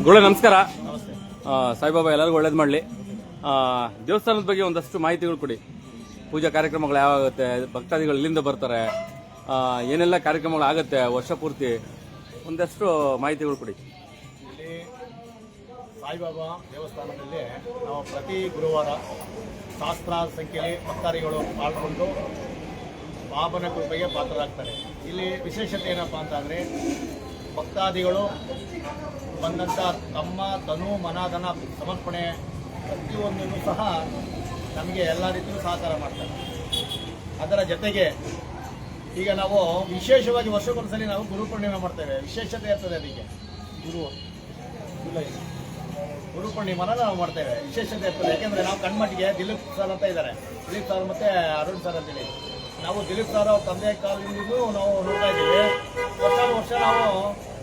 ಗುರುಳೆ ನಮಸ್ಕಾರ. ನಮಸ್ತೆ. ಸಾಯಿಬಾಬಾ ಎಲ್ಲರಿಗೂ ಒಳ್ಳೇದು ಮಾಡಲಿ. ದೇವಸ್ಥಾನದ ಬಗ್ಗೆ ಒಂದಷ್ಟು ಮಾಹಿತಿಗಳು ಕೊಡಿ. ಪೂಜಾ ಕಾರ್ಯಕ್ರಮಗಳು ಯಾವಾಗುತ್ತೆ, ಭಕ್ತಾದಿಗಳು ಇಲ್ಲಿಂದ ಬರ್ತಾರೆ, ಏನೆಲ್ಲ ಕಾರ್ಯಕ್ರಮಗಳು ಆಗುತ್ತೆ ವರ್ಷ ಪೂರ್ತಿ, ಒಂದಷ್ಟು ಮಾಹಿತಿಗಳು ಕೊಡಿ. ಇಲ್ಲಿ ಸಾಯಿಬಾಬಾ ದೇವಸ್ಥಾನದಲ್ಲಿ ನಾವು ಪ್ರತಿ ಗುರುವಾರ ಸಹಸ್ರಾರು ಸಂಖ್ಯೆಯಲ್ಲಿ ಭಕ್ತಾದಿಗಳು ಪಾಲ್ಗೊಂಡು ಬಾಬನ ಕೃಪೆಗೆ ಪಾತ್ರರಾಗ್ತಾರೆ. ಇಲ್ಲಿ ವಿಶೇಷತೆ ಏನಪ್ಪ ಅಂತಂದರೆ, ಭಕ್ತಾದಿಗಳು ಬಂದಂಥ ತಮ್ಮ ತನು ಮನಧನ ಸಮರ್ಪಣೆ ಪ್ರತಿಯೊಂದನ್ನು ಸಹ ನಮಗೆ ಎಲ್ಲ ರೀತಿಯೂ ಸಹಕಾರ ಮಾಡ್ತಾರೆ. ಅದರ ಜೊತೆಗೆ ಈಗ ನಾವು ವಿಶೇಷವಾಗಿ ವರ್ಷಕ್ಕೊಂದ್ಸಲಿ ನಾವು ಗುರುಪೂರ್ಣಿಮೆ ಮಾಡ್ತೇವೆ. ವಿಶೇಷತೆ ಇರ್ತದೆ ಅದಕ್ಕೆ. ಗುರುಪೂರ್ಣಿಮನ ನಾವು ಮಾಡ್ತೇವೆ, ವಿಶೇಷತೆ ಇರ್ತದೆ. ಯಾಕೆಂದರೆ ನಾವು ಕಣ್ಮಟ್ಟಿಗೆ ದಿಲೀಪ್ ಸರ್ ಅಂತ ಇದ್ದಾರೆ, ದಿಲೀಪ್ ಸರ್ ಮತ್ತು ಅರುಣ್ ಸರ್ ಅಂತೇಳಿ. ನಾವು ದಿಲೀಪ್ ಸರ್ ಅವ್ರ ತಂದೆ ಕಾಲದಿಂದಲೂ ನಾವು ನೋಡ್ತಾ ಇದ್ದೀವಿ. ವರ್ಷ ನಾವು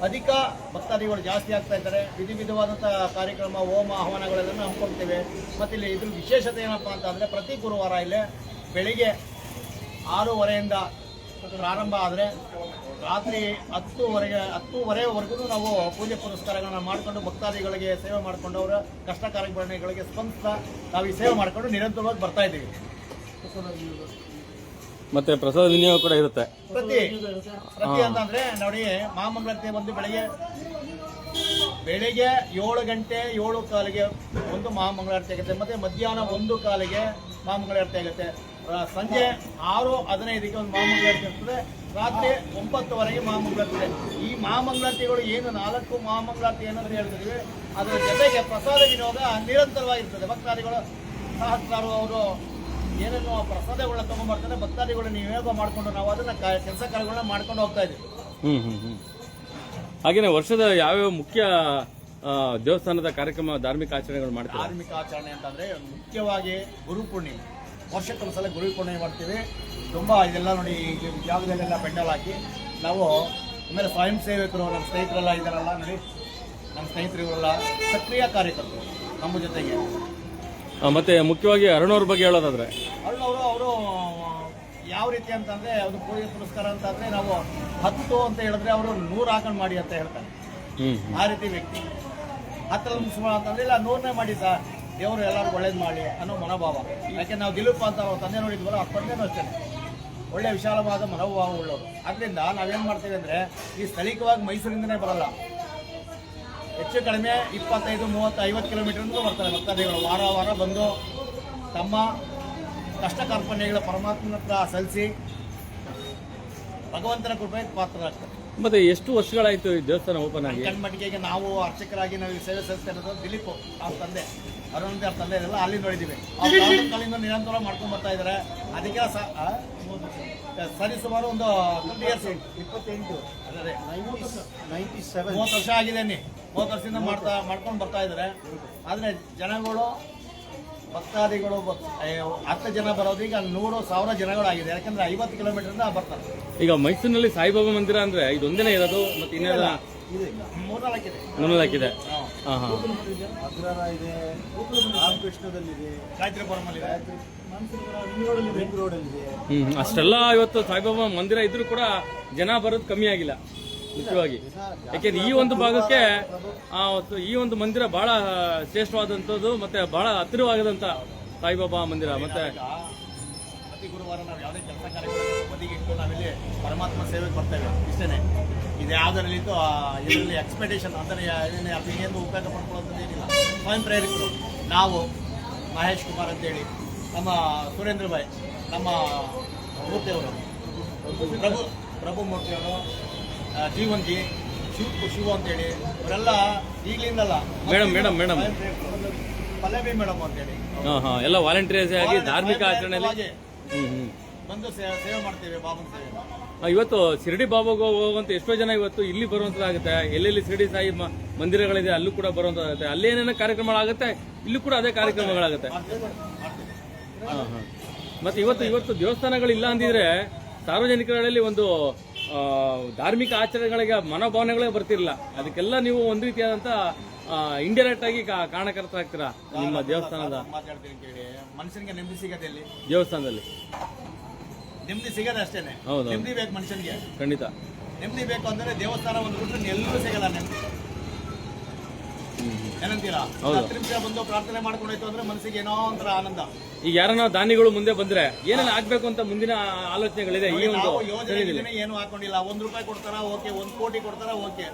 ಅಧಿಕ ಭಕ್ತಾದಿಗಳು ಜಾಸ್ತಿ ಆಗ್ತಾ ಇದ್ದಾರೆ. ವಿಧವಾದಂಥ ಕಾರ್ಯಕ್ರಮ, ಹೋಮ ಆಹ್ವಾನಗಳೆಲ್ಲ ಹಮ್ಮಿಕೊಳ್ತೇವೆ. ಮತ್ತು ಇಲ್ಲಿ ಇದ್ರ ವಿಶೇಷತೆ ಏನಪ್ಪ ಅಂತ ಅಂದರೆ, ಪ್ರತಿ ಗುರುವಾರ ಇಲ್ಲೇ ಬೆಳಿಗ್ಗೆ 6:30 ಪ್ರಾರಂಭ ಆದರೆ ರಾತ್ರಿ 10:30ವರೆಗೂ ನಾವು ಪೂಜೆ ಪುರಸ್ಕಾರಗಳನ್ನ ಮಾಡಿಕೊಂಡು ಭಕ್ತಾದಿಗಳಿಗೆ ಸೇವೆ ಮಾಡಿಕೊಂಡು ಅವರ ಕಷ್ಟ ಕಾರ್ಯಕ್ರಮಗಳಿಗೆ ಸ್ಪಂದಿಸ್ತಾ ನಾವು ಈ ಸೇವೆ ಮಾಡಿಕೊಂಡು ನಿರಂತರವಾಗಿ ಬರ್ತಾ ಇದ್ದೀವಿ. ಮತ್ತೆ ಪ್ರಸಾದ ವಿನಿಯೋಗ ಕೂಡ ಇರುತ್ತೆ ಪ್ರತಿ ಅಂತಂದ್ರೆ ನೋಡಿ, ಮಹಾಮಂಗಳಾರತಿ ಒಂದು ಬೆಳಗ್ಗೆ 7 ಗಂಟೆ 7:15 ಒಂದು ಮಹಾಮಂಗಳಾರತಿ ಆಗುತ್ತೆ. ಮತ್ತೆ ಮಧ್ಯಾಹ್ನ 1:15 ಮಹಾಮಂಗಳಾರತಿ ಆಗುತ್ತೆ. ಸಂಜೆ 6:15 ಒಂದು ಮಹಾಮಂಗಳಾರತಿ ಇರ್ತದೆ. ರಾತ್ರಿ 9:00ವರೆಗೆ ಮಹಾಮಂಗಳಾರತಿ. ಈ ಮಹಾಮಂಗಳಾರತಿಗಳು ಏನು 4 ಮಹಾಮಂಗಳಾರತಿ ಏನಂತ ಹೇಳ್ತಿದ್ವಿ, ಅದರ ಜೊತೆಗೆ ಪ್ರಸಾದ ವಿನಿಯೋಗ ನಿರಂತರವಾಗಿರ್ತದೆ. ಭಕ್ತಾದಿಗಳು ಸಹಸ್ರಾರು ಅವರು ಏನೇನು ಪ್ರಸಾದಗಳನ್ನ ತಗೊಂಡ್ಬರ್ತಾರೆ, ಭಕ್ತಾದಿಗಳನ್ನ ನಿಯೋಗ ಮಾಡಿಕೊಂಡು ನಾವು ಅದನ್ನ ಕೆಲಸ ಕಾರ್ಯಗಳನ್ನ ಮಾಡ್ಕೊಂಡು ಹೋಗ್ತಾ ಇದ್ದೀವಿ. ಹಾಗೇನೆ ವರ್ಷದ ಯಾವ್ಯಾವ ಮುಖ್ಯ ದೇವಸ್ಥಾನದ ಕಾರ್ಯಕ್ರಮ, ಧಾರ್ಮಿಕ ಆಚರಣೆಗಳು ಮಾಡ್ತೀವಿ? ಧಾರ್ಮಿಕ ಆಚರಣೆ ಅಂತಂದ್ರೆ ಮುಖ್ಯವಾಗಿ ಗುರುಪೂರ್ಣಿಮೆ. ವರ್ಷಕ್ಕೊಂದ್ಸಲ ಗುರುಪೂರ್ಣಿಮೆ ಮಾಡ್ತೀವಿ. ತುಂಬಾ ಇದೆಲ್ಲ ನೋಡಿ, ಈ ಜಾಗದಲ್ಲೆಲ್ಲ ಪೆಂಡಲ್ ಹಾಕಿ ನಾವು ಆಮೇಲೆ ಸ್ವಯಂ ಸೇವಕರು ನಮ್ಮ ಸ್ನೇಹಿತರೆಲ್ಲ ಇದ್ದಾರಲ್ಲ ನೋಡಿ, ನಮ್ಮ ಸ್ನೇಹಿತರುಗಳೆಲ್ಲ ಸಕ್ರಿಯ ಕಾರ್ಯಕರ್ತರು ನಮ್ಮ ಜೊತೆಗೆ. ಮತ್ತೆ ಮುಖ್ಯವಾಗಿ ಅರುಣವ್ರ ಬಗ್ಗೆ ಹೇಳೋದಾದ್ರೆ, ಅವರು ಯಾವ ರೀತಿ ಅಂತಂದ್ರೆ, ಅದು ಪೂಜೆ ಪುರಸ್ಕಾರ ಅಂತಂದ್ರೆ ನಾವು 10 ಅಂತ ಹೇಳಿದ್ರೆ ಅವರು 100 ಹಾಕೊಂಡು ಮಾಡಿ ಅಂತ ಹೇಳ್ತಾರೆ. ಆ ರೀತಿ ವ್ಯಕ್ತಿ. 10 ಮುಗಿಸ್ಬೋಣ ಅಂತಂದ್ರೆ ಇಲ್ಲ 100ನೇ ಮಾಡಿ ಸರ್, ದೇವರು ಎಲ್ಲರಿಗೂ ಒಳ್ಳೇದು ಮಾಡಿ ಅನ್ನೋ ಮನೋಭಾವ. ಯಾಕೆ ನಾವು ದಿಲೀಪ್ ಅಂತ ಅವ್ರ ತಂದೆ ನೋಡಿದ್ವಲ್ಲ, ಆ ತಂದೆನೂ ಅಷ್ಟೇ ಒಳ್ಳೆ ವಿಶಾಲವಾದ ಮನೋಭಾವ ಉಳ್ಳವರು. ಅದರಿಂದ ನಾವೇನು ಮಾಡ್ತೀವಿ ಅಂದರೆ, ಈ ಸ್ಥಳೀಯವಾಗಿ ಮೈಸೂರಿಂದನೇ ಬರಲ್ಲ, ಹೆಚ್ಚು ಕಡಿಮೆ 25, 30, 50 ಕಿಲೋಮೀಟರ್ನಿಂದ ಬರ್ತಾರೆ ಭಕ್ತಾದಿಗಳು. ವಾರ ಬಂದು ತಮ್ಮ ಕಷ್ಟ ಕಾರ್ಪಣ್ಯಗಳ ಪರಮಾತ್ಮನ ಹತ್ರ ಸಲ್ಲಿಸಿ ಭಗವಂತನ ಕೃಪೆಗೆ ಪಾತ್ರರಾಗ್ತಾರೆ. ಮತ್ತೆ ಎಷ್ಟು ವರ್ಷಗಳಾಯ್ತು ಈ ದೇವಸ್ಥಾನ ಓಪನ್ ಆಗಿ? ಕಣ್ಮಟ್ಟಿಗೆ ನಾವು ಅರ್ಚಕರಾಗಿ ನಾವು ಸೇವೆ ಸಲ್ಲಿಸ್ತಾ ಇರೋದು ದಿಲೀಪ್ ಅವ್ರ ತಂದೆ, ಅರುಣ್ ಅವ್ರ ತಂದೆ ಇದೆಲ್ಲ ಅಲ್ಲಿ ನೋಡಿದ್ದೀವಿ. ಅವ್ರ ಕಾಲಿಂದ ನಿರಂತರ ಮಾಡ್ಕೊಂಡು ಬರ್ತಾ ಇದ್ದಾರೆ. ಅದಕ್ಕೆ ಸರಿ ಸುಮಾರು ಒಂದು 30 ವರ್ಷ 30 ವರ್ಷ ಆಗಿದೆ. 30 ವರ್ಷದಿಂದ ಮಾಡ್ಕೊಂಡು ಬರ್ತಾ ಇದ್ದಾರೆ. ಆದರೆ ಜನಗಳು ಭಕ್ತಾದಿಗಳು 10 ಜನ ಬರೋದು ಈಗ 100,000 ಜನಗಳಾಗಿದೆ. ಯಾಕಂದ್ರೆ 50 ಕಿಲೋಮೀಟರ್ ಬರ್ತಾರೆ. ಈಗ ಮೈಸೂರಿನಲ್ಲಿ ಸಾಯಿಬಾಬಾ ಮಂದಿರ ಅಂದ್ರೆ ಇದೊಂದೇನೆ ಇರೋದು, ಮತ್ತೆ ಇನ್ನೆಲ್ಲ 3-4 ಇದೆ. ಅಗ್ರಹಾರ ಇದೆ, ರಾಮಕೃಷ್ಣದಲ್ಲಿದೆ, ಗಾಯತ್ರಿಪುರಮಲ್ಲಿದೆ, ರಿಂಗ್ ರೋಡಲ್ಲಿದೆ. ಅಷ್ಟೆಲ್ಲ ಇವತ್ತು ಸಾಯಿಬಾಬಾ ಮಂದಿರ ಇದ್ರೂ ಕೂಡ ಜನ ಬರೋದು ಕಮ್ಮಿ ಆಗಿಲ್ಲ ಮುಖ್ಯವಾಗಿ. ಯಾಕೆಂದ್ರೆ ಈ ಒಂದು ಭಾಗಕ್ಕೆ ಈ ಒಂದು ಮಂದಿರ ಬಹಳ ಶ್ರೇಷ್ಠವಾದಂಥದ್ದು, ಮತ್ತೆ ಬಹಳ ಹತ್ತಿರವಾಗದಂತ ಸಾಯಿಬಾಬಾ ಮಂದಿರ. ಮತ್ತೆ ಪ್ರತಿ ಗುರುವಾರ ನಾವು ಯಾವುದೇ ಕೆಲಸ ಕಾರ್ಯಕ್ರಮ ಬದಿಗೆ ಇಟ್ಟು ನಾವಿಲ್ಲಿ ಪರಮಾತ್ಮ ಸೇವೆಗೆ ಬರ್ತೇವೆ. ಇಷ್ಟೇ. ಇದು ಯಾವುದರಲ್ಲಿ ಇದರಲ್ಲಿ ಎಕ್ಸ್ಪೆಕ್ಟೇಷನ್ ಅಂದರೆ ಏನು ಉಪಯೋಗ ಪಡ್ಕೊಳ್ಳೋದೇನಿಲ್ಲ. ಸ್ವಯಂ ಪ್ರೇರಿತರು ನಾವು ಮಹೇಶ್ ಕುಮಾರ್ ಅಂತೇಳಿ, ನಮ್ಮ ಸುರೇಂದ್ರ ಭಾಯ್, ನಮ್ಮ ಮೂರ್ತಿಯವರು, ಪ್ರಭು ಮೂರ್ತಿಯವರು, ಜೀವನ್ ಜಿ, ಶಿವ ಅಂತೇಳಿ ಅವರೆಲ್ಲ ಈಗಲಿಂದಲ್ಲ. ಮೇಡಮ್ ಪಲ್ಲವಿ ಮೇಡಮ್ ಅಂತೇಳಿ ಎಲ್ಲ ವಾಲಂಟಿಯರ್ಸ್ ಆಗಿ ಧಾರ್ಮಿಕ ಆಚರಣೆಯಲ್ಲಿ ಬಂದು ಸೇವೆ ಮಾಡ್ತೇವೆ. ಬಾಬನ ಸೇವೆ ಇವತ್ತು ಶಿರಡಿ ಬಾಬಾಗೆ ಹೋಗುವಂತ ಎಷ್ಟೋ ಜನ ಇವತ್ತು ಇಲ್ಲಿ ಬರುವಂತದಾಗುತ್ತೆ. ಎಲ್ಲೆಲ್ಲಿ ಶಿರಡಿ ಸಾಯಿ ಮಂದಿರಗಳಿದೆ ಅಲ್ಲೂ ಕೂಡ ಬರುವಂತದಾಗುತ್ತೆ. ಅಲ್ಲಿ ಏನೇನೋ ಕಾರ್ಯಕ್ರಮಗಳಾಗುತ್ತೆ, ಇಲ್ಲೂ ಕೂಡ ಅದೇ ಕಾರ್ಯಕ್ರಮಗಳಾಗುತ್ತೆ. ಮತ್ತೆ ಇವತ್ತು ದೇವಸ್ಥಾನಗಳಿಲ್ಲ ಅಂದಿದ್ರೆ ಸಾರ್ವಜನಿಕರಲ್ಲಿ ಒಂದು ಧಾರ್ಮಿಕ ಆಚರಣೆಗಳಿಗೆ ಮನೋಭಾವನೆಗಳೇ ಬರ್ತಿರಲಿಲ್ಲ. ಅದಕ್ಕೆಲ್ಲ ನೀವು ಒಂದು ರೀತಿಯಾದಂತ ಇಂಡೈರೆಕ್ಟ್ ಆಗಿ ಕಾರಣಕರ್ತರಾಗ್ತೀರಾ ನಿಮ್ಮ ದೇವಸ್ಥಾನದ. ಮಾತಾಡ್ತೀನಿ ಕೇಳಿ, ಮನುಷ್ಯನಿಗೆ ನೆಮ್ಮದಿ ಸಿಗದೆ ಇಲ್ಲಿ ದೇವಸ್ಥಾನದಲ್ಲಿ ನೆಮ್ಮದಿ ಸಿಗದೆ ಅಷ್ಟೇನೆ. ನೆಮ್ಮದಿ ಬೇಕು ಮನುಷ್ಯನಿಗೆ, ಖಂಡಿತ ನೆಮ್ಮದಿ ಬೇಕು ಅಂದ್ರೆ ದೇವಸ್ಥಾನ ಒಂದು ಬಿಟ್ಟರೆ ಎಲ್ಲರೂ ಸಿಗಲ್ಲ ನೆಮ್ಮದಿ. ಏನಂತೀರಾ? 10 ನಿಮಿಷ ಬಂದು ಪ್ರಾರ್ಥನೆ ಮಾಡ್ಕೊಂಡಾಯ್ತು ಅಂದ್ರೆ ಮನಸ್ಸಿಗೆ ಏನೋ ಒಂಥರ ಆನಂದ. ಈಗ ಯಾರನ್ನ ದಾನಿಗಳು ಮುಂದೆ ಬಂದ್ರೆ ಏನೆಲ್ಲ ಆಗ್ಬೇಕು ಅಂತ ಮುಂದಿನ ಆಲೋಚನೆಗಳಿದೆ ಈ ಒಂದು ನಾವು ಯೋಜನೆ ಏನು ಹಾಕೊಂಡಿಲ್ಲ. 1 ರೂಪಾಯಿ ಕೊಡ್ತಾರ ಓಕೆ, 1 ಕೋಟಿ ಕೊಡ್ತಾರ ಓಕೆ,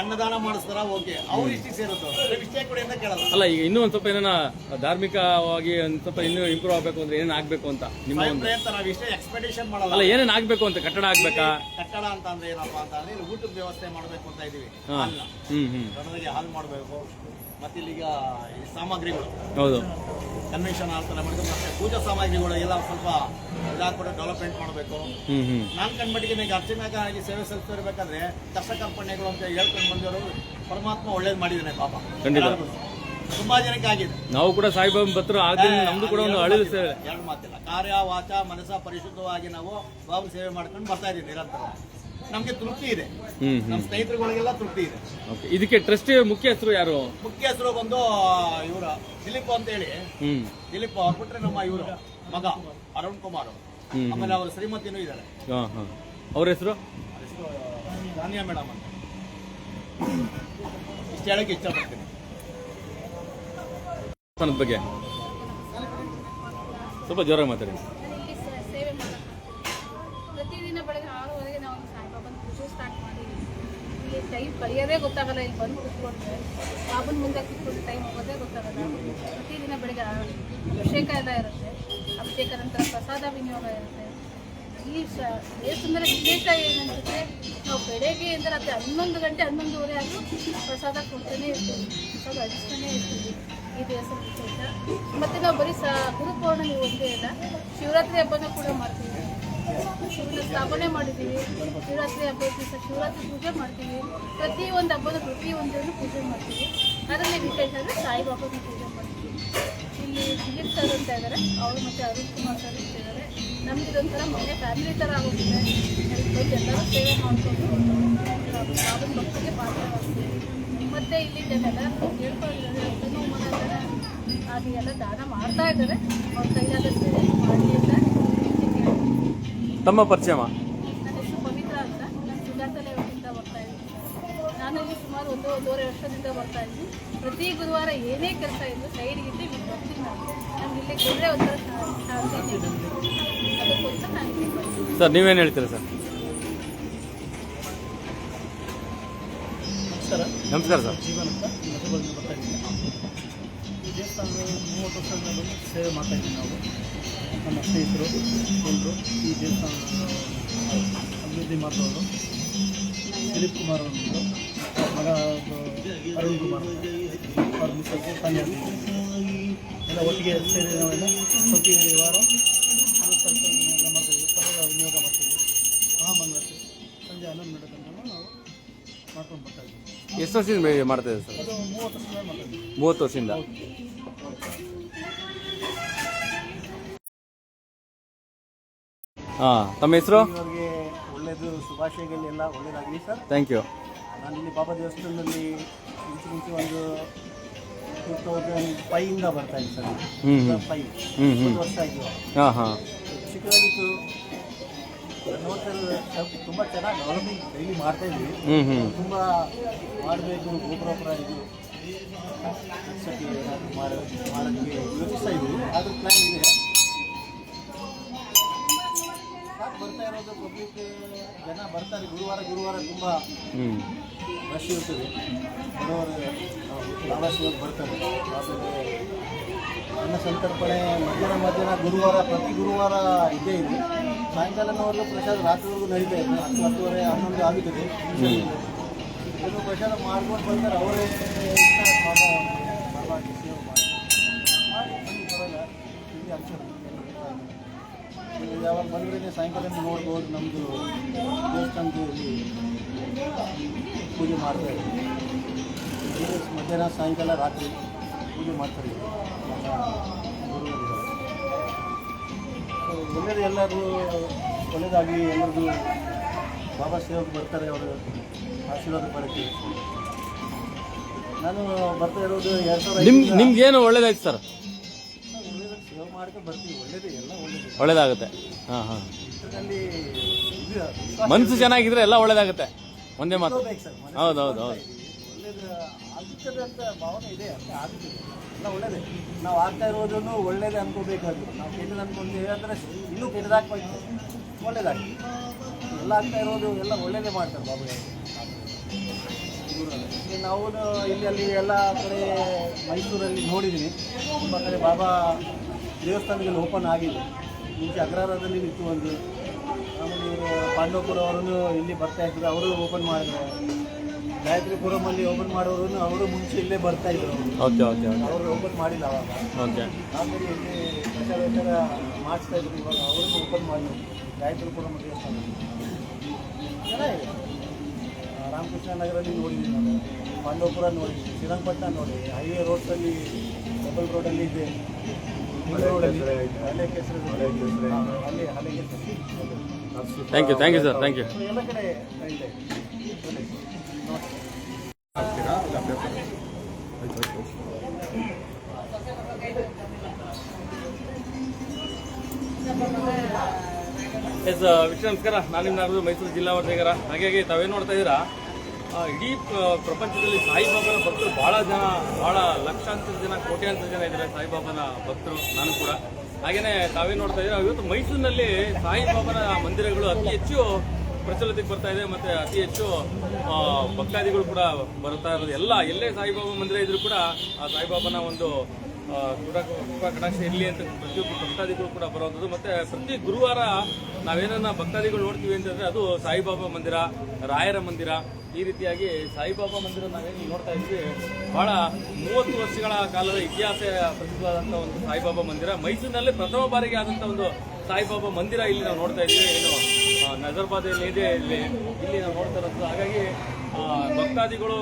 ಅನ್ನದಾನ ಮಾಡಿಸ್ತಾರ ಓಕೆ, ಅವ್ರು ಇಷ್ಟಿಗೆ ಸೇರುತ್ತೋ ವಿಷಯ ಕೊಡಿ ಅಂತ ಕೇಳಲ್ಲ. ಅಲ್ಲ, ಈಗ ಇನ್ನೂ ಒಂದ್ ಸ್ವಲ್ಪ ಏನಾರ ಧಾರ್ಮಿಕವಾಗಿ ಒಂದ್ ಸ್ವಲ್ಪ ಇನ್ನೂ ಇಂಪ್ರೂವ್ ಆಗ್ಬೇಕು ಅಂದ್ರೆ ಏನೇನ್ ಆಗ್ಬೇಕು ಅಂತ ನಿಮ್ಮ ಒಂದು ಪ್ರಯತ್ನ. ನಾವು ಇಷ್ಟೇ ಎಕ್ಸ್ಪೆಕ್ಟೇಷನ್ ಮಾಡಲ್ಲ. ಅಲ್ಲ, ಏನೇನ್ ಆಗ್ಬೇಕು ಅಂತ, ಕಟ್ಟಡ ಆಗ್ಬೇಕಾ? ಕಟ್ಟಡ ಅಂತ ಅಂದ್ರೆ ಏನಪ್ಪಾ ಅಂತ ಅಂದ್ರೆ ಇಲ್ಲಿ ಊಟದ ವ್ಯವಸ್ಥೆ ಮಾಡ್ಬೇಕು ಅಂತ ಇದೀವಿ. ಗಣಗಳಿಗೆ ಹಾಲ್ ಮಾಡ್ಬೇಕು. ಮತ್ತೆ ಇಲ್ಲಿಗ ಈ ಸಾಮಗ್ರಿಗಳು, ಹೌದು, ಕನ್ವೆನ್ಷನ್ ಹಾಲ್ ಮಾಡಿದ್ರೆ ಮತ್ತೆ ಪೂಜಾ ಸಾಮಗ್ರಿಗಳು ಎಲ್ಲ ಸ್ವಲ್ಪ ಇದಾಗ್ಬಿಟ್ಟು ಡೆವಲಪ್ಮೆಂಟ್ ಮಾಡಬೇಕು. ನಾನ್ ಕಂಡ್ಮಟ್ಟಿಗೆ ಈಗ ಅರ್ಚನಾಗಿ ಸೇವೆ ಸಲ್ಲಿಸ್ತಿರ್ಬೇಕಾದ್ರೆ ಕಷ್ಟ ಕಲ್ಪನೆಗಳು ಅಂತ ಹೇಳ್ಕೊಂಡು ಬಂದವರು ಪರಮಾತ್ಮ ಒಳ್ಳೇದು ಮಾಡಿದ್ದಾನೆ ಪಾಪ. ಖಂಡಿತ ತುಂಬಾ ಜನಕ್ಕೆ ಆಗಿದೆ. ನಾವು ಕೂಡ ಸಾಯಿಬಾಬಾ ಭಕ್ತರು ಆದ್ರಿಂದ ನಮ್ದು ಕೂಡ ಒಂದು ಅಳಿಲು ಸೇವೆ. ಎರಡು ಮಾತಿಲ್ಲ, ಕಾರ್ಯ ವಾಚ ಮನಸ್ಸ ಪರಿಶುದ್ಧವಾಗಿ ನಾವು ಬಾಬು ಸೇವೆ ಮಾಡ್ಕೊಂಡು ಬರ್ತಾ ಇದೀವಿ ನಿರಂತರ. ನಮ್ಗೆ ತೃಪ್ತಿ ಇದೆ, ನಮ್ಮ ಸ್ನೇಹಿತರುಗಳಿಗೆಲ್ಲ ತೃಪ್ತಿ ಇದೆ. ಇದಕ್ಕೆ ಟ್ರಸ್ಟ್ ಮುಖ್ಯ ಹೆಸರು ಯಾರು? ಮುಖ್ಯ ಹೆಸರು ಬಂದು ಇವರು ದಿಲೀಪ್ ಅಂತ ಹೇಳಿ. ದಿಲೀಪ್ ಅವ್ರು ಬಿಟ್ರೆ ನಮ್ಮ ಇವರು ಮಗ ಅರುಣ್ ಕುಮಾರ್, ಆಮೇಲೆ ಅವ್ರ ಶ್ರೀಮತಿನೂ ಇದ್ದಾರೆ. ಅವ್ರ ಹೆಸರು ಧಾನ್ಯ ಮೇಡಮ್ ಅಂತ. ಇಷ್ಟು ಹೇಳಕ್ಕೆ ಇಷ್ಟಪಡ್ತೀನಿ ಬಗ್ಗೆ. ಸ್ವಲ್ಪ ಜೋರಾಗಿ ಮಾತಾಡಿ. ಸೇವೆ ಪ್ರತಿದಿನ ಬೆಳಗ್ಗೆ 6:30ಗೆ ನಾವು ಸಾಯಿಬಾಬನ ಪೂಜೆ ಸ್ಟಾರ್ಟ್ ಮಾಡಿದ್ದೀವಿ. ಇಲ್ಲಿ ಟೈಮ್ ಕಳಿಯೋದೇ ಗೊತ್ತಾಗಲ್ಲ. ಇಲ್ಲಿ ಬಂದು ಕೂತ್ಕೊಂಡ್ರೆ ಬಾಬನ ಮುಂದೆ ಕೂತ್ಕೊಂಡು ಟೈಮ್ ಹೋಗೋದೇ ಗೊತ್ತಾಗಲ್ಲ. ಪ್ರತಿದಿನ ಬೆಳಗ್ಗೆ ಅಭಿಷೇಕ ಎಲ್ಲ ಇರುತ್ತೆ. ಅಭಿಷೇಕ ನಂತರ ಪ್ರಸಾದ ವಿನಿಯೋಗ ಇರುತ್ತೆ. ಈ ದೇವಸ್ಥಾನದಲ್ಲಿ ವಿಶೇಷ ಏನಂತಂದರೆ ನಾವು ಬೆಳಗ್ಗೆ ಅಂದರೆ ರಾತ್ರಿ 11 ಗಂಟೆ 11:30 ಆದರೂ ಪ್ರಸಾದ ಕೊಡ್ತಾನೆ ಇರ್ತೀವಿ, ಪ್ರಸಾದ ಹಂಚ್ತಾನೆ ಇರ್ತೀವಿ. ಈ ದೇವಸ್ಥಾನ ವಿಶೇಷ. ಮತ್ತು ನಾವು ಬರೀ ಗುರುಪೌರ್ಣಮಿ ಒಂದೇ ಇಲ್ಲ, ಶಿವರಾತ್ರಿ ಹಬ್ಬನೂ ಕೂಡ ಮಾಡ್ತೀವಿ. ಶಿವನ ಸ್ಥಾಪನೆ ಮಾಡಿದ್ದೀವಿ. ಶಿವರಾತ್ರಿ ಹಬ್ಬದ ದಿವಸ ಶಿವರಾತ್ರಿ ಪೂಜೆ ಮಾಡ್ತೀವಿ. ಪ್ರತಿಯೊಂದು ಹಬ್ಬದ ಪ್ರತಿಯೊಂದನ್ನು ಪೂಜೆ ಮಾಡ್ತೀವಿ. ಅದರಲ್ಲಿ ವಿಶೇಷ ಅಂದರೆ ಸಾಯಿಬಾಬಾನ ಪೂಜೆ ಮಾಡ್ತೀವಿ. ಇಲ್ಲಿ ದಿಲೀಪ್ ಸರ್ ಅಂತ ಇದ್ದಾರೆ, ಅವರು ಮತ್ತು ಅರುಣ್ ಕುಮಾರ್ ಸರ್ ಅಂತ ಇದ್ದಾರೆ. ನಮ್ದು ಇದೊಂಥರ ಮನೆ ಫ್ಯಾಮಿಲಿ ಥರ ಆಗೋಗಿದೆ. ಬಂದು ಎಲ್ಲರೂ ಸೇವೆ ಮಾಡಿಕೊಂಡು ಬಾಬನ ಭಕ್ತಿಗೆ ಪಾತ್ರವಾಗ್ತೀವಿ. ಮತ್ತು ಇಲ್ಲಿ ಎಲ್ಲ ಹೇಳ್ಕೊಂಡಿದ್ದಾರೆ, ತನು ಮನ ಹಾಗೆ ಎಲ್ಲ ದಾನ ಮಾಡ್ತಾ ಇದ್ದಾರೆ. ಅವ್ರ ಕೈಲಾದಷ್ಟು ಮಾಡಿ ಅಂತ. ತಮ್ಮ ಪರಿಚಯ? ನನ್ನ ಹೆಸರು ಪವಿತ್ರ ಅಂತ. ನಾನು ಸುಜಾತ ಲೇಔಟಿಂದ ಬರ್ತಾ ಇದ್ದೀನಿ. ನಾನು ಇಲ್ಲಿ ಸುಮಾರು 1-1.5 ವರ್ಷದಿಂದ ಬರ್ತಾ ಇದ್ದೀನಿ. ಪ್ರತಿ ಗುರುವಾರ ಏನೇ ಕೆಲಸ ಇದ್ದು ಸೈಡ್ಗಿದ್ದು ಇಲ್ಲಿ ಬರ್ತೀನಿ. ನಮ್ಗೆ ಇಲ್ಲಿ ಕೊಟ್ಟರೆ ಒಂಥರ ಶಾಂತಿ ಇದೆ. ಅದಕ್ಕೋಸ್ಕರ ನಾನು ಇಲ್ಲಿ ಬರ್ತೀನಿ. ಸರ್, ನೀವೇನು ಹೇಳ್ತೀರಾ ಸರ್? ನಮಸ್ಕಾರ ಸರ್. ಜೀವನ ಅಂತ ಮಧುಬಲಿಂದ ಬರ್ತಾ ಇದ್ದೀನಿ. ಈ ದೇವಸ್ಥಾನ 30 ವರ್ಷದಿಂದ ಬಂದು ಸೇವೆ ಮಾಡ್ತಾ ಇದ್ದೀವಿ ನಾವು. ನಮ್ಮ ಸ್ನೇಹಿತರು ಎಲ್ಲರು ಈ ದೇವಸ್ಥಾನ ಅಭಿವೃದ್ಧಿ ಮಾಡಿದವರು ದಿಲೀಪ್ ಕುಮಾರ್ ಅವರು, ಮಗ ಅರುಣ್ ಕುಮಾರ್, ಅವ್ರ ಮಿಸ್ಸಸ್ ಸಂಜೆ ಎಲ್ಲ ಒಟ್ಟಿಗೆ ಸೇರಿ ನಾವೆಲ್ಲ ಪ್ರತಿ ವಾರ ಎಲ್ಲ ಮಾಡ್ತೀವಿ. ಪ್ರಸಾದ ವಿನಿಯೋಗ ಮಾಡ್ತೀವಿ. ಮಹಾಮಂಗಳಾರತಿ ಸಂಜೆ 11 ಗಂಟೆ ತನಕ ನಾವು ಮಾಡ್ಕೊಂಡು ಬರ್ತಾ ಇದ್ದೀವಿ. ಎಷ್ಟು ವರ್ಷದಿಂದ ಮಾಡ್ತಾ ಇದ್ದೀವಿ ಸರ್? ಅದು 30 ವರ್ಷದಿಂದ ಮಾಡ್ತಾ ಇದ್ದೀವಿ. 30 ವರ್ಷದಿಂದ. ತಮ್ಮ ಹೆಸರು? ಇವರಿಗೆ ಒಳ್ಳೆಯದು, ಶುಭಾಶಯಗಳೆಲ್ಲ ಒಳ್ಳೆಯದಾಗಲಿ ಸರ್. Thank you. ನಾನು ಇಲ್ಲಿ ಬಾಬಾ ದೇವಸ್ಥಾನದಲ್ಲಿ ಮುಂಚೆ ಒಂದು 2005 ಬರ್ತಾ ಇದ್ದೀನಿ ಸರ್. 2005 ಒಂದು ವರ್ಷ ಆಗಿವೆ. ಚಿಕ್ಕದಾಗಿತ್ತು. ತುಂಬ ಚೆನ್ನಾಗಿ ಡೆವಲಪಿಂಗ್ ಡೈಲಿ ಮಾಡ್ತಾ ಇದ್ವಿ. ತುಂಬ ಮಾಡಬೇಕು, ಗೋಪುರ ಇದು ಮಾಡೋಕ್ಕೆ ಯೋಚಿಸ್ತಾ ಇದ್ವಿ. ಆದರೂ ಪ್ಲ್ಯಾನ್ ಇದೆ. ಬರ್ತಾ ಇರೋದು ಪಬ್ಲಿಕ್ ಜನ ಬರ್ತಾರೆ. ಗುರುವಾರ ತುಂಬ ರಶ್ ಇರ್ತದೆ. ಬರೋರು ಬಾಬಾ ಶಿವಕ್ಕೆ ಬರ್ತಾರೆ. ಆಮೇಲೆ ಅನ್ನ ಸಂತರ್ಪಣೆ ಮಧ್ಯಾಹ್ನ ಪ್ರತಿ ಗುರುವಾರ ಇದ್ದೇ ಇದೆ. ಸಾಯಂಕಾಲನವರೆಗೂ ಪ್ರಸಾದ ರಾತ್ರಿವರೆಗೂ ನಡೀತಾ ಇದೆ. 10, 10:30, 11 ಆಗುತ್ತದೆ. ಇದು ಪ್ರಸಾದ ಮಾಡ್ಕೊಂಡು ಬರ್ತಾರೆ. ಅವರೇ ಬಾಬಾ ಸೇವೆ ಮಾಡಿ ಬರೋಲ್ಲ ಇಲ್ಲಿ ಅನ್ಸೋದು. ಯಾವಾಗ ಬಂದ್ರೆ ಸಾಯಂಕಾಲ ನೋಡ್ಬೋದು. ನಮ್ಮದು ದೇವಸ್ಥಾನದಲ್ಲಿ ಪೂಜೆ ಮಾಡ್ತಾರೆ. ಮಧ್ಯಾಹ್ನ ಸಾಯಂಕಾಲ ರಾತ್ರಿ ಪೂಜೆ ಮಾಡ್ತಾರೆ. ಒಳ್ಳೆಯದು, ಎಲ್ಲರೂ ಒಳ್ಳೆಯದಾಗಿ ಎಲ್ಲರಿಗೂ ಬಾಬಾ ಸೇವೆಗೆ ಬರ್ತಾರೆ. ಅವರು ಆಶೀರ್ವಾದ ಪಡೆದು ನಾನು ಬರ್ತಾ ಇರೋದು 2005. ನಿಮ್ಗೇನು ಒಳ್ಳೇದಾಯ್ತು ಸರ್? ಸೇವೆ ಮಾಡ್ಕೊಂಡು ಬರ್ತೀವಿ. ಒಳ್ಳೇದು, ಎಲ್ಲ ಒಳ್ಳೇದಾಗುತ್ತೆ. ಮನಸ್ಸು ಚೆನ್ನಾಗಿದ್ರೆ ಎಲ್ಲ ಒಳ್ಳೇದಾಗುತ್ತೆ. ಒಂದೇ ಮಾತು. ಹೌದೌದು. ಒಳ್ಳೇದು ಆಗ್ತದೆ ಅಂತ ಭಾವನೆ ಇದೆ, ಅಂತ ಆಗ್ತದೆ, ಎಲ್ಲ ಒಳ್ಳೇದೇ. ನಾವು ಆಗ್ತಾ ಇರೋದನ್ನು ಒಳ್ಳೇದೇ ಅನ್ಕೋಬೇಕಾದ್ರು, ನಾವು ಕೆಟ್ಟದ್ದು ಅನ್ಕೊಂತೀವಿ ಅಂದರೆ ಇನ್ನೂ ಕೆಟ್ಟದಾಗ್ಬೇಕು, ಒಳ್ಳೇದಾಗ್ತದೆ. ಎಲ್ಲ ಆಗ್ತಾ ಇರೋದು ಎಲ್ಲ ಒಳ್ಳೇದೇ ಮಾಡ್ತಾರೆ ಬಾಬು. ನಾವು ಇಲ್ಲಿ ಅಲ್ಲಿ ಎಲ್ಲ ಕಡೆ ಮೈಸೂರಲ್ಲಿ ನೋಡಿದ್ದೀನಿ, ತುಂಬ ಕಡೆ ಬಾಬಾ ದೇವಸ್ಥಾನಗಳು ಓಪನ್ ಆಗಿದೆ. ಮುಂಚೆ ಅಗ್ರಹಾರದಲ್ಲಿ ಇತ್ತು ಒಂದು, ಆಮೇಲೆ ಇವರು ಪಾಂಡವಪುರ ಅವರನ್ನು ಇಲ್ಲಿ ಬರ್ತಾಯಿದ್ರು, ಅವರು ಓಪನ್ ಮಾಡಿದ್ರು. ಗಾಯತ್ರಿಪುರಮಲ್ಲಿ ಓಪನ್ ಮಾಡೋರು ಅವರು ಮುಂಚೆ ಇಲ್ಲೇ ಬರ್ತಾಯಿದ್ರು, ಅವರು ಓಪನ್ ಮಾಡಿಲ್ಲ ಅವಾಗ. ಆಮೇಲೆ ಇಲ್ಲಿ ಪ್ರಚಾರ ಮಾಡಿಸ್ತಾಯಿದ್ರು, ಇವಾಗ ಅವ್ರನ್ನೂ ಓಪನ್ ಮಾಡಿದ್ರು ಗಾಯತ್ರಿಪುರಂ ದೇವಸ್ಥಾನ. ಚೆನ್ನಾಗಿದೆ. ರಾಮಕೃಷ್ಣ ನಗರಲ್ಲಿ ನೋಡಿದ್ದೀನಿ ನಾನು, ಪಾಂಡವಪುರ ನೋಡಿದ್ದೀನಿ, ಶ್ರೀರಂಗಪಟ್ಟಣ ನೋಡಿ, ಹೈವೇ ರೋಡ್ಸಲ್ಲಿ ಡಬಲ್ ರೋಡಲ್ಲಿ ಇದೆ, ರೋಡಲ್ಲಿ ಹಳೆ ಕೆಸರು, ಅಲ್ಲಿ ಹಳೆ ಕೆಸರು. Thank you sir, thank you. ಎಲ್ಲ ಕಡೆ ಇದೆ. ಎಸ್ ವಿಷಯ ನಮಸ್ಕಾರ, ನಾನು ನಿಮ್ಮ ನಾಗರಾಜು, ಮೈಸೂರು ಜಿಲ್ಲಾ ವರದಿಗಾರ. ಹಾಗಾಗಿ ತಾವೇನು ನೋಡ್ತಾ ಇದ್ದೀರಾ, ಇಡೀ ಪ್ರಪಂಚದಲ್ಲಿ ಸಾಯಿಬಾಬಾನ ಭಕ್ತರು ಭಾಳ ಲಕ್ಷಾಂತರ ಜನ, ಕೋಟ್ಯಾಂತರ ಜನ ಇದ್ದಾರೆ ಸಾಯಿಬಾಬಾನ ಭಕ್ತರು, ನಾನು ಕೂಡ. ಹಾಗೇನೆ ತಾವೇನು ನೋಡ್ತಾ ಇದ್ದೀರಾ, ಇವತ್ತು ಮೈಸೂರಿನಲ್ಲಿ ಸಾಯಿಬಾಬಾನ ಮಂದಿರಗಳು ಅತಿ ಹೆಚ್ಚು ಪ್ರಚಲಿತಕ್ಕೆ ಬರ್ತಾ ಇದೆ, ಮತ್ತು ಅತಿ ಹೆಚ್ಚು ಭಕ್ತಾದಿಗಳು ಕೂಡ ಬರ್ತಾ ಇರೋದು. ಎಲ್ಲೇ ಸಾಯಿಬಾಬಾ ಮಂದಿರ ಇದ್ರೂ ಕೂಡ ಆ ಸಾಯಿಬಾಬಾನ ಒಂದು ಕೃಪಾ ಕಟಾಕ್ಷ ಇರಲಿ ಅಂತ ಪ್ರತಿಯೊಬ್ಬರು ಭಕ್ತಾದಿಗಳು ಕೂಡ ಬರುವಂಥದ್ದು. ಮತ್ತು ಪ್ರತಿ ಗುರುವಾರ ನಾವೇನನ್ನ ಭಕ್ತಾದಿಗಳು ನೋಡ್ತೀವಿ ಅಂತಂದರೆ ಅದು ಸಾಯಿಬಾಬಾ ಮಂದಿರ, ರಾಯರ ಮಂದಿರ, ಈ ರೀತಿಯಾಗಿ ಸಾಯಿಬಾಬಾ ಮಂದಿರ ನಾವೇನು ನೋಡ್ತಾ ಇದ್ವಿ. ಭಾಳ 30 ವರ್ಷಗಳ ಕಾಲದ ಇತಿಹಾಸ ಪ್ರಸಿದ್ಧವಾದಂಥ ಒಂದು ಸಾಯಿಬಾಬಾ ಮಂದಿರ, ಮೈಸೂರಿನಲ್ಲಿ ಪ್ರಥಮ ಬಾರಿಗೆ ಆದಂಥ ಒಂದು ಸಾಯಿಬಾಬಾ ಮಂದಿರ ಇಲ್ಲಿ ನಾವು ನೋಡ್ತಾ ಇದ್ವಿ. ಏನು ನಜರ್ಬಾದಲ್ಲಿ ಇದೆ, ಇಲ್ಲಿ ನಾವು ನೋಡ್ತಾ ಇರೋದು. ಹಾಗಾಗಿ ಭಕ್ತಾದಿಗಳು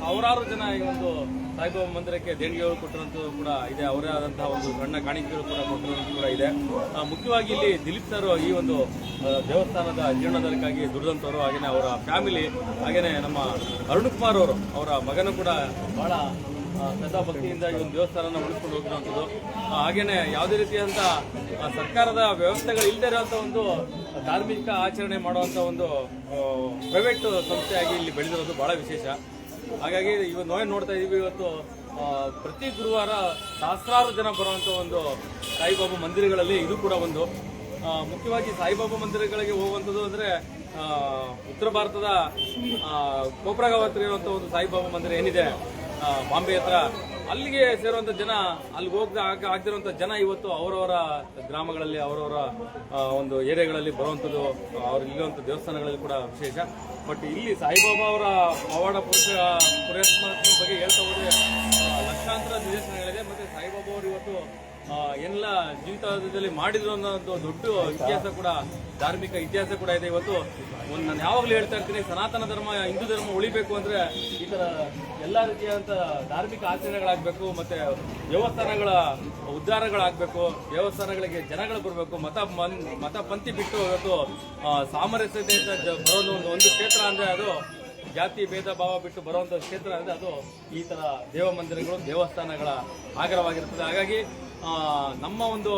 ಸಾವಿರಾರು ಜನ ಈ ಒಂದು ಸಾಯಿಬಾಬಾ ಮಂದಿರಕ್ಕೆ ದೇಣಿಗೆಗಳು ಕೊಟ್ಟಿರೋಂಥದ್ದು ಕೂಡ ಇದೆ, ಅವರೇ ಆದಂತಹ ಒಂದು ಸಣ್ಣ ಕಾಣಿಕೆಗಳು ಕೂಡ ಕೊಟ್ಟಿರೋದು ಕೂಡ ಇದೆ. ಮುಖ್ಯವಾಗಿ ಇಲ್ಲಿ ದಿಲೀಪ್ ಸರ್ ಈ ಒಂದು ದೇವಸ್ಥಾನದ ಜೀರ್ಣೋದ್ಧಾರಕ್ಕಾಗಿ ದುಡಿದಂಥವ್ರು, ಹಾಗೆಯೇ ಅವರ ಫ್ಯಾಮಿಲಿ, ಹಾಗೆಯೇ ನಮ್ಮ ಅರುಣ್ ಕುಮಾರ್ ಅವರು, ಅವರ ಮಗನೂ ಕೂಡ ಬಹಳ ಶ್ರದ್ಧಾ ಭಕ್ತಿಯಿಂದ ಈ ಒಂದು ದೇವಸ್ಥಾನನ ಉಳಿಸ್ಕೊಂಡು ಹೋಗಿರುವಂಥದ್ದು. ಹಾಗೇನೆ ಯಾವುದೇ ರೀತಿಯಾದಂಥ ಸರ್ಕಾರದ ವ್ಯವಸ್ಥೆಗಳು ಇಲ್ಲದೇ ಇರುವಂಥ ಒಂದು ಧಾರ್ಮಿಕ ಆಚರಣೆ ಮಾಡುವಂಥ ಒಂದು ಪ್ರೈವೇಟ್ ಸಂಸ್ಥೆಯಾಗಿ ಇಲ್ಲಿ ಬೆಳೆದಿರೋದು ಬಹಳ ವಿಶೇಷ. ಹಾಗಾಗಿ ಇವತ್ತು ನಾವೇ ನೋಡ್ತಾ ಇದ್ದೀವಿ, ಇವತ್ತು ಪ್ರತಿ ಗುರುವಾರ ಸಹಸ್ರಾರು ಜನ ಬರುವಂಥ ಒಂದು ಸಾಯಿಬಾಬಾ ಮಂದಿರಗಳಲ್ಲಿ ಇದು ಕೂಡ ಒಂದು. ಮುಖ್ಯವಾಗಿ ಸಾಯಿಬಾಬಾ ಮಂದಿರಗಳಿಗೆ ಹೋಗುವಂಥದ್ದು ಅಂದರೆ ಉತ್ತರ ಭಾರತದ ಕೋಪ್ರಾಗಾಂವ್ ಹತ್ರ ಇರುವಂಥ ಒಂದು ಸಾಯಿಬಾಬಾ ಮಂದಿರ ಏನಿದೆ ಬಾಂಬೆ ಹತ್ರ, ಅಲ್ಲಿಗೆ ಸೇರುವಂಥ ಜನ, ಅಲ್ಲಿಗೆ ಆಗದಿರುವಂಥ ಜನ ಇವತ್ತು ಅವರವರ ಗ್ರಾಮಗಳಲ್ಲಿ, ಅವರವರ ಒಂದು ಏರಿಯಾಗಳಲ್ಲಿ ಬರುವಂಥದ್ದು, ಅವ್ರು ಇಲ್ಲಿರುವಂಥ ದೇವಸ್ಥಾನಗಳಲ್ಲಿ ಕೂಡ ವಿಶೇಷ. ಬಟ್ ಇಲ್ಲಿ ಸಾಯಿಬಾಬಾ ಅವರ ಪವಾಡ ಪುರಸ್ಕಾರ ಬಗ್ಗೆ ಹೇಳ್ತಾ ಹೋದರೆ ಲಕ್ಷಾಂತರ ನಿದರ್ಶನಗಳಿದೆ. ಮತ್ತು ಸಾಯಿಬಾಬಾ ಅವರು ಇವತ್ತು ಎಲ್ಲ ಜೀವಿತದಲ್ಲಿ ಮಾಡಿದ್ರು ಅನ್ನೋ ಒಂದು ದೊಡ್ಡ ಇತಿಹಾಸ ಕೂಡ, ಧಾರ್ಮಿಕ ಇತಿಹಾಸ ಕೂಡ ಇದೆ. ಇವತ್ತು ನಾನು ಯಾವಾಗಲೂ ಹೇಳ್ತಾ ಇರ್ತೀನಿ, ಸನಾತನ ಧರ್ಮ, ಹಿಂದೂ ಧರ್ಮ ಉಳಿಬೇಕು ಅಂದರೆ ಈ ಥರ ಎಲ್ಲ ರೀತಿಯಾದಂಥ ಧಾರ್ಮಿಕ ಆಚರಣೆಗಳಾಗಬೇಕು, ಮತ್ತು ದೇವಸ್ಥಾನಗಳ ಉದ್ಧಾರಗಳಾಗಬೇಕು, ದೇವಸ್ಥಾನಗಳಿಗೆ ಜನಗಳು ಬರಬೇಕು, ಮತ ಪಂಥಿ ಬಿಟ್ಟು ಇವತ್ತು ಸಾಮರಸ್ಯತೆಯಿಂದ ಬರೋದು ಒಂದು ಕ್ಷೇತ್ರ ಅಂದರೆ ಅದು ಜಾತಿ ಭೇದ ಭಾವ ಬಿಟ್ಟು ಬರುವಂಥ ಕ್ಷೇತ್ರ ಅಂದರೆ ಅದು ಈ ಥರ ದೇವ ಮಂದಿರಗಳು, ದೇವಸ್ಥಾನಗಳ ಆಗರವಾಗಿರ್ತದೆ. ಹಾಗಾಗಿ ನಮ್ಮ ಒಂದು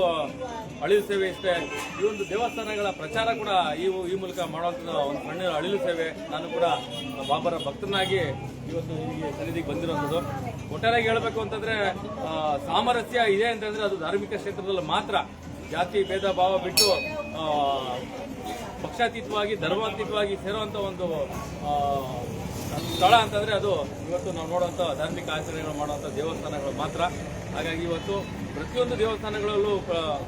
ಅಳಿಲು ಸೇವೆ ಇಷ್ಟೇ, ಈ ಒಂದು ದೇವಸ್ಥಾನಗಳ ಪ್ರಚಾರ ಕೂಡ ಈ ಮೂಲಕ ಮಾಡುವಂಥದ್ದು ಒಂದು ಸಣ್ಣ ಅಳಿಲು ಸೇವೆ. ನಾನು ಕೂಡ ಬಾಬರ ಭಕ್ತನಾಗಿ ಇವತ್ತು ಇಲ್ಲಿಗೆ ಸನ್ನಿಧಿಗೆ ಬಂದಿರುವಂಥದ್ದು. ಒಟ್ಟಾರೆಯಾಗಿ ಹೇಳಬೇಕು ಅಂತಂದರೆ ಸಾಮರಸ್ಯ ಇದೆ ಅಂತಂದರೆ ಅದು ಧಾರ್ಮಿಕ ಕ್ಷೇತ್ರದಲ್ಲಿ ಮಾತ್ರ. ಜಾತಿ ಭೇದ ಭಾವ ಬಿಟ್ಟು ಪಕ್ಷಾತೀತವಾಗಿ, ಧರ್ಮಾತೀತವಾಗಿ ಸೇರುವಂಥ ಒಂದು ಸ್ಥಳ ಅಂತಂದರೆ ಅದು ಇವತ್ತು ನಾವು ನೋಡುವಂಥ ಧಾರ್ಮಿಕ ಆಚರಣೆಗಳು ಮಾಡುವಂಥ ದೇವಸ್ಥಾನಗಳು ಮಾತ್ರ. ಹಾಗಾಗಿ ಇವತ್ತು ಪ್ರತಿಯೊಂದು ದೇವಸ್ಥಾನಗಳಲ್ಲೂ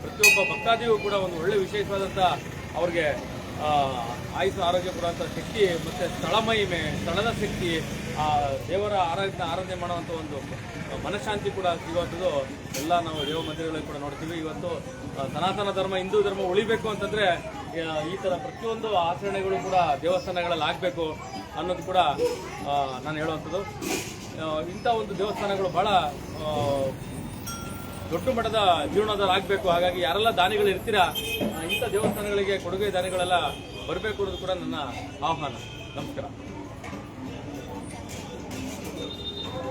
ಪ್ರತಿಯೊಬ್ಬ ಭಕ್ತಾದಿಗೂ ಕೂಡ ಒಂದು ಒಳ್ಳೆ ವಿಶೇಷವಾದಂಥ ಅವ್ರಿಗೆ ಆಯುಷ ಆರೋಗ್ಯ ಕೊಡುವಂಥ ಶಕ್ತಿ, ಮತ್ತು ಸ್ಥಳ ಮಹಿಮೆ, ಸ್ಥಳದ ಶಕ್ತಿ, ದೇವರ ಆರಾಧನೆ ಮಾಡುವಂಥ ಒಂದು ಮನಃಶಾಂತಿ ಕೂಡ ಸಿಗುವಂಥದ್ದು ಎಲ್ಲ ನಾವು ದೇವ ಮಂದಿರಗಳಲ್ಲಿ ಕೂಡ ನೋಡ್ತೀವಿ. ಇವತ್ತು ಸನಾತನ ಧರ್ಮ, ಹಿಂದೂ ಧರ್ಮ ಉಳಿಬೇಕು ಅಂತಂದರೆ ಈ ಥರ ಪ್ರತಿಯೊಂದು ಆಚರಣೆಗಳು ಕೂಡ ದೇವಸ್ಥಾನಗಳಲ್ಲಿ ಆಗಬೇಕು ಅನ್ನೋದು ಕೂಡ ನಾನು ಹೇಳುವಂಥದ್ದು. ಇಂಥ ಒಂದು ದೇವಸ್ಥಾನಗಳು ಭಾಳ ದೊಡ್ಡ ಮಟ್ಟದ ಜೀರ್ಣೋದ್ಧಾರ ಆಗಬೇಕು. ಹಾಗಾಗಿ ಯಾರೆಲ್ಲ ದಾನಿಗಳು ಇರ್ತೀರಾ, ಇಂಥ ದೇವಸ್ಥಾನಗಳಿಗೆ ಕೊಡುಗೆ ದಾನಿಗಳೆಲ್ಲ ಬರಬೇಕು ಅನ್ನೋದು ಕೂಡ ನನ್ನ ಆಹ್ವಾನ. ನಮಸ್ಕಾರ.